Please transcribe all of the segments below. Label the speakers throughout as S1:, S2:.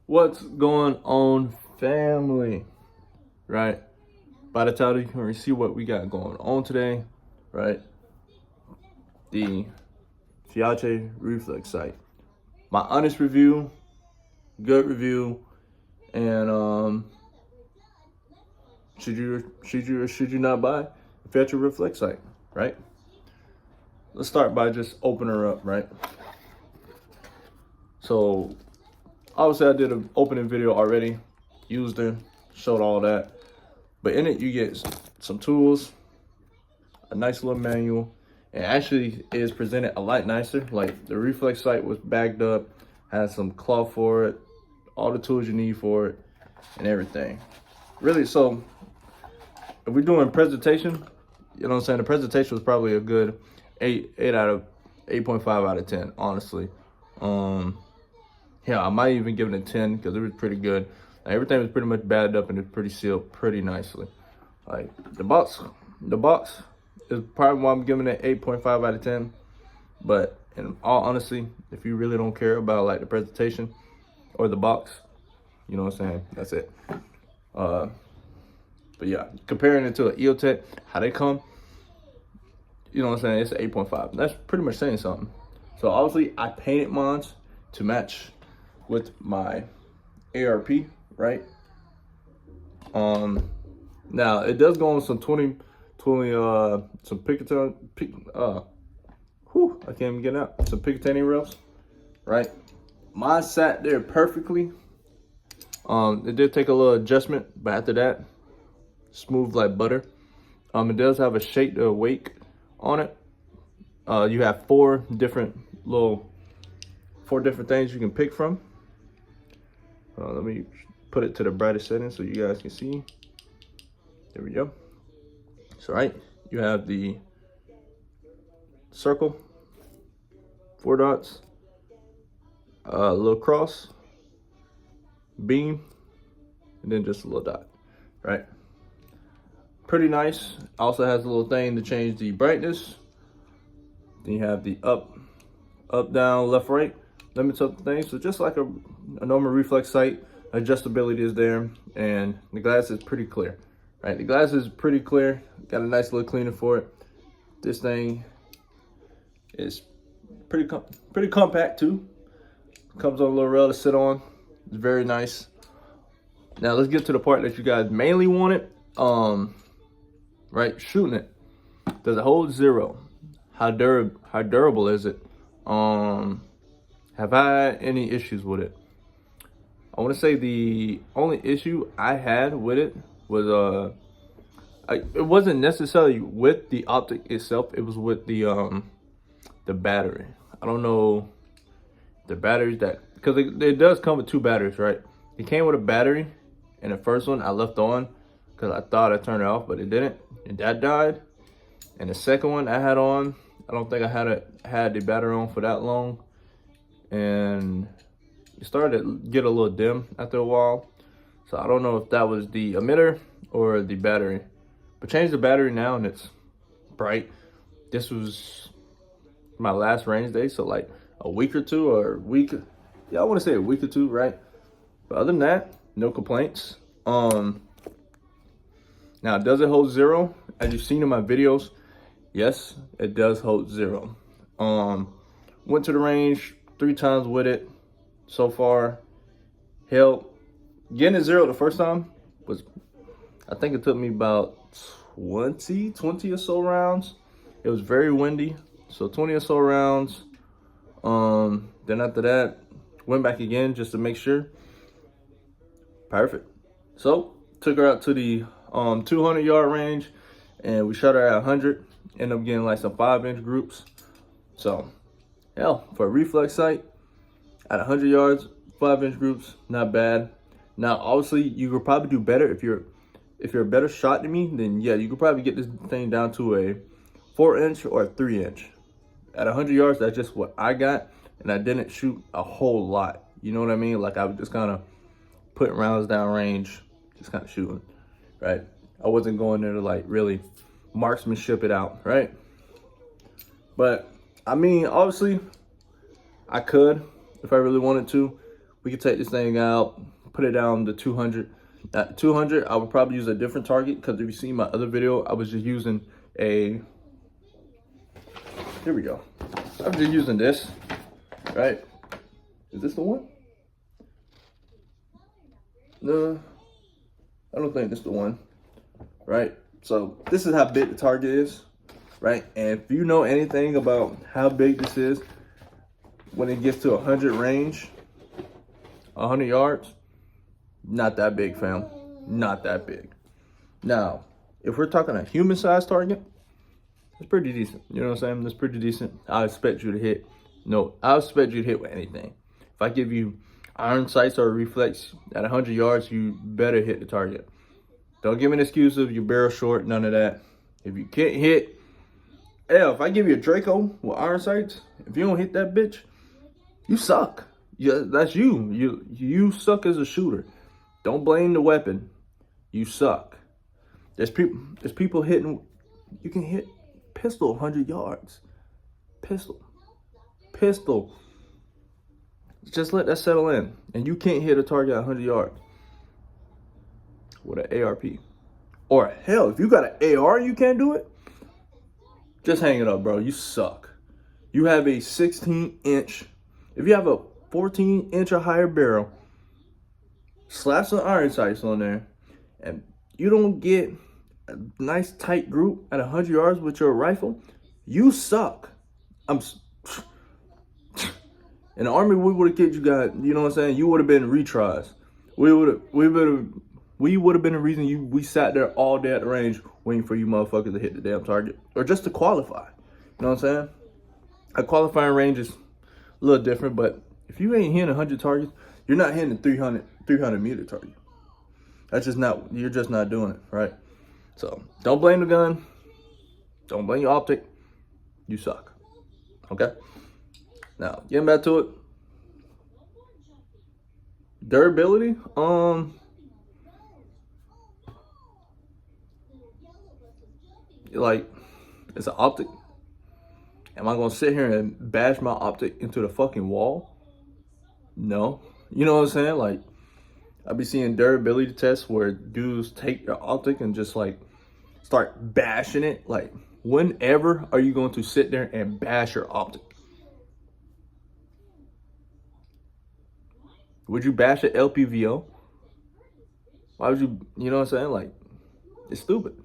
S1: What's going on, family? Right? By the title, you can already see what we got going on today, right? The Cashapp reflex sight. My honest review, good review, and should you or should you not buy a Cashapp reflex sight, right? Let's start by just opening her up, right? So obviously I did an opening video already, used her, showed all that. But in it, you get some tools, a nice little manual, and actually is presented a lot nicer. Like the reflex sight was bagged up, has some cloth for it, all the tools you need for it, and everything. Really, so if we're doing presentation, you know what I'm saying? The presentation was probably a good 8.5 out of 10, honestly. Yeah, I might even give it a 10 because it was pretty good. Like, everything was pretty much bagged up and it's pretty sealed pretty nicely. Like the box is probably why I'm giving it 8.5 out of 10. But in all honesty, if you really don't care about like the presentation or the box, you know what I'm saying? That's it. But yeah, comparing it to an EOTech, how they come, you know what I'm saying? It's an 8.5. That's pretty much saying something. So obviously I painted mine to match with my ARP, right? Now it does go on some some Picatinny, I can't even get out. Some Picatinny rails, right? Mine sat there perfectly. It did take a little adjustment, but after that, smooth like butter. It does have a shake to wake on it. You have four different things you can pick from. Let me put it to the brightest setting so you guys can see. There we go. So right, you have the circle, 4 dots, a little cross, beam, and then just a little dot, right? Pretty nice. Also has a little thing to change the brightness. Then you have the up, down, left, right limits of the thing. So just like a normal reflex sight, adjustability is there, and the glass is pretty clear, right? The glass is pretty clear. Got a nice little cleaner for it. This thing is pretty compact too. Comes on a little rail to sit on. It's very nice. Now let's get to the part that you guys mainly wanted. Right, shooting it. Does it hold 0? How durable is it? Have I had any issues with it? I want to say the only issue I had with it was it wasn't necessarily with the optic itself. It was with the battery. I don't know the batteries because it does come with 2 batteries, right? It came with a battery, and the first one I left on because I thought I turned it off, but it didn't, and that died. And the second one I had on, I don't think I had the battery on for that long, and it started to get a little dim after a while. So I don't know if that was the emitter or the battery. But changed the battery now and it's bright. This was my last range day, so like a week or two, or a week. Yeah, I want to say a week or two, right? But other than that, no complaints. Now, does it hold 0? As you've seen in my videos, yes, it does hold 0. Went to the range 3 times with it so far. Hell, getting it 0 the first time was, I think it took me about 20 or so rounds. It was very windy, so 20 or so rounds. Then after that, went back again just to make sure. Perfect. So took her out to the 200-yard range, and we shot her at 100. Ended up getting like some 5-inch groups. So hell, for a reflex sight at 100 yards, 5-inch groups, not bad. Now obviously you could probably do better. If you're a better shot than me, then yeah, you could probably get this thing down to a 4-inch or a 3-inch. At 100 yards, that's just what I got, and I didn't shoot a whole lot. You know what I mean? Like I was just kind of putting rounds down range, just kind of shooting, right? I wasn't going there to like really marksmanship it out, right? But I mean, obviously I could if I really wanted to. We could take this thing out, put it down to 200. At 200, I would probably use a different target, because if you see my other video, I was just using a, here we go. I'm just using this, right? Is this the one? No, I don't think this is the one, right? So this is how big the target is, right? And if you know anything about how big this is, when it gets to 100 range, 100 yards, not that big, fam. Not that big. Now, if we're talking a human-sized target, it's pretty decent. You know what I'm saying? That's pretty decent. I expect you to hit. No, I expect you to hit with anything. If I give you iron sights or a reflex at 100 yards, you better hit the target. Don't give me an excuse of your barrel short, none of that. If you can't hit, hell, if I give you a Draco with iron sights, if you don't hit that bitch, you suck. Yeah, that's you. You suck as a shooter. Don't blame the weapon. You suck. There's people hitting. You can hit pistol 100 yards. Pistol. Just let that settle in. And you can't hit a target at 100 yards with an ARP. Or hell, if you got an AR, you can't do it. Just hang it up, bro. You suck. You have a 16-inch. If you have a 14-inch or higher barrel, slap some iron sights on there, and you don't get a nice tight group at 100 yards with your rifle, you suck. In the Army, we would have kicked you guys. You know what I'm saying? You would have been retries. We would have been the reason we sat there all day at the range waiting for you motherfuckers to hit the damn target, or just to qualify. You know what I'm saying? A qualifying range is a little different, but if you ain't hitting 100 targets, you're not hitting a 300 meter target. That's just not, you're just not doing it, right? So don't blame the gun. Don't blame your optic. You suck. Okay? Now, getting back to it. Durability, like, it's an optic. Am I gonna sit here and bash my optic into the fucking wall? No. You know what I'm saying? Like, I be seeing durability tests where dudes take their optic and just like start bashing it. Like, whenever are you going to sit there and bash your optic? Would you bash an LPVO? Why would you, you know what I'm saying? Like, it's stupid.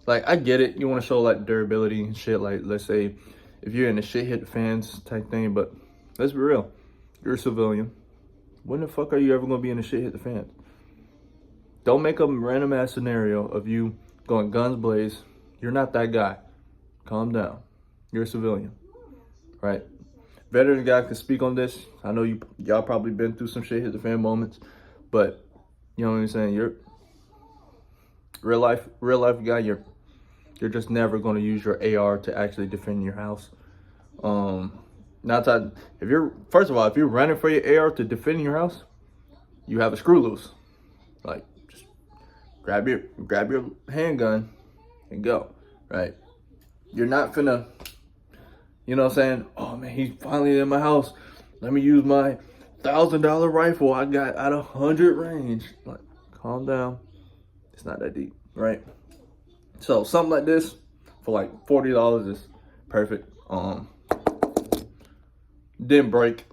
S1: Like, I get it. You want to show like durability and shit. Like, let's say if you're in the shit hit the fans type thing, but let's be real. You're a civilian. When the fuck are you ever going to be in the shit hit the fans? Don't make a random ass scenario of you going guns blaze. You're not that guy. Calm down. You're a civilian, right? Veteran guy can speak on this. I know y'all probably been through some shit hit the fan moments, but you know what I'm saying? You're real life guy. You're just never going to use your AR to actually defend your house. If you're running for your AR to defend your house, you have a screw loose. Like, just grab your handgun and go, right? You're not finna, you know what I'm saying? Oh man, he's finally in my house. Let me use my $1,000 rifle I got at 100 range. Like, calm down. It's not that deep, right? So something like this for like $40 is perfect. Didn't break.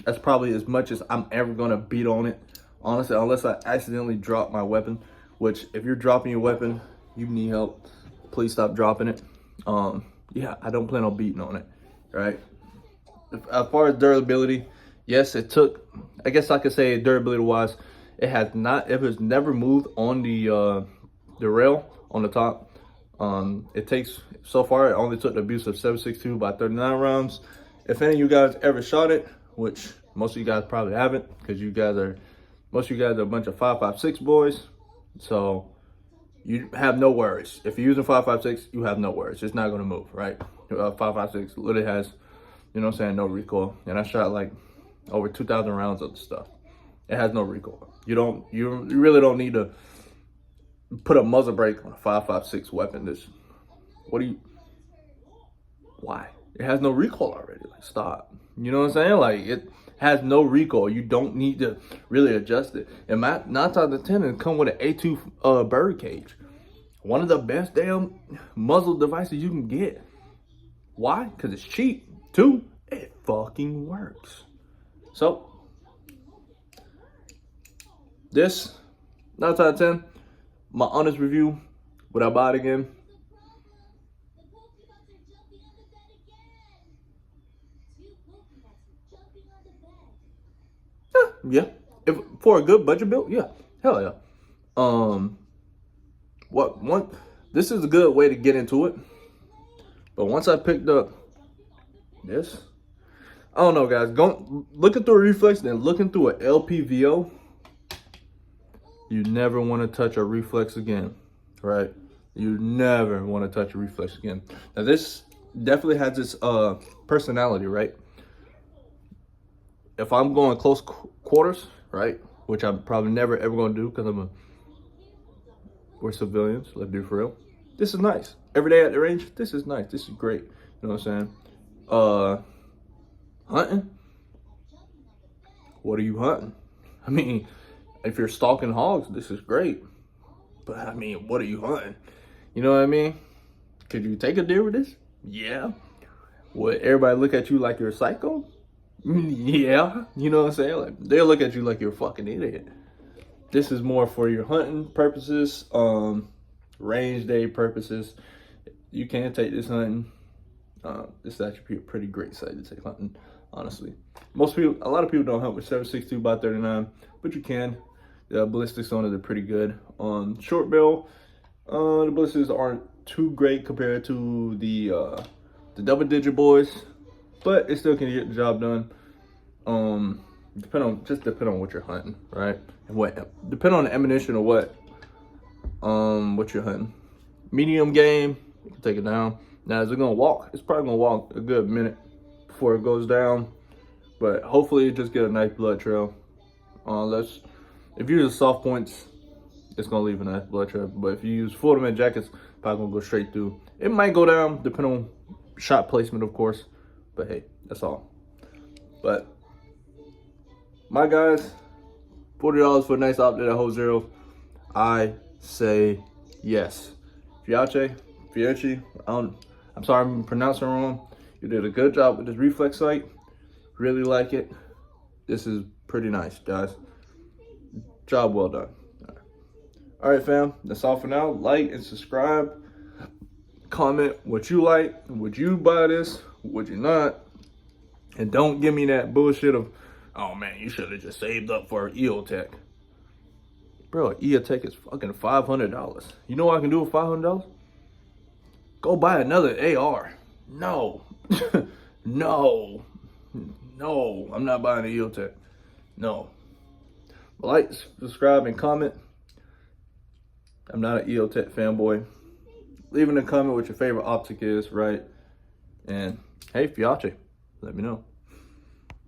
S1: That's probably as much as I'm ever gonna beat on it, honestly, unless I accidentally drop my weapon. Which, if you're dropping your weapon, you need help, please stop dropping it. Yeah, I don't plan on beating on it, right? As far as durability, yes, it took, I guess I could say durability wise, it has never moved on the rail on the top. It takes, so far it only took the abuse of 7.62 by 39 rounds. If any of you guys ever shot it, which most of you guys probably haven't, because most of you guys are a bunch of 5.56 boys, so you have no worries. If you're using 5.56, you have no worries. It's not gonna move, right? 5.56 literally has, you know what I'm saying, no recoil. And I shot like over 2,000 rounds of the stuff. It has no recoil. You really don't need to put a muzzle brake on a 5.56 weapon. Why? It has no recoil already. Like, stop. You know what I'm saying? Like, Has no recoil. You don't need to really adjust it. And 9 times out of 10, it come with an A2 bird cage. One of the best damn muzzle devices you can get. Why? Because it's cheap. 2, it fucking works. So, this, 9 times out of 10, my honest review, would I buy it again? Yeah. If for a good budget build, yeah. Hell yeah. This is a good way to get into it. But once I picked up this, I don't know, guys. Go looking through a reflex, then looking through an LPVO. You never want to touch a reflex again, right? You never want to touch a reflex again. Now this definitely has its personality, right? If I'm going close quarters, right, which I'm probably never ever going to do because we're civilians, let's be for real. This is nice. Every day at the range, this is nice. This is great. You know what I'm saying? Hunting? What are you hunting? I mean, if you're stalking hogs, this is great. But I mean, what are you hunting? You know what I mean? Could you take a deer with this? Yeah. Would everybody look at you like you're a psycho? Yeah. You know what I'm saying? Like, they'll look at you like you're a fucking idiot. This is more for your hunting purposes, range day purposes. You can take this hunting. This is actually a pretty great site to take hunting, honestly. A lot of people don't hunt with 7.62 by 39, but you can. The ballistics on it are pretty good. Short bill, the ballistics aren't too great compared to the double digit boys, but it still can get the job done. Depend on what you're hunting, right? And depend on the ammunition or what you're hunting. Medium game, you can take it down. Now, is it gonna walk? It's probably gonna walk a good minute before it goes down, but hopefully you just get a nice blood trail. If you use soft points, it's gonna leave a nice blood trail. But if you use full automatic jackets, probably gonna go straight through. It might go down, depending on shot placement, of course. But hey, that's all. But my guys, $40 for a nice optic at Hole Zero. I say yes. Fiachi, I'm sorry I'm pronouncing it wrong. You did a good job with this reflex sight. Really like it. This is pretty nice, guys. Job well done. All right, fam. That's all for now. Like and subscribe. Comment what you like. Would you buy this? Would you not? And don't give me that bullshit of, oh man, you should have just saved up for an EOTech. Bro, EOTech is fucking $500. You know what I can do with $500? Go buy another AR. No. No, I'm not buying an EOTech. No. Like, subscribe, and comment. I'm not an EOTech fanboy. Leave in a comment what your favorite optic is, right? And hey, Fiachi, let me know.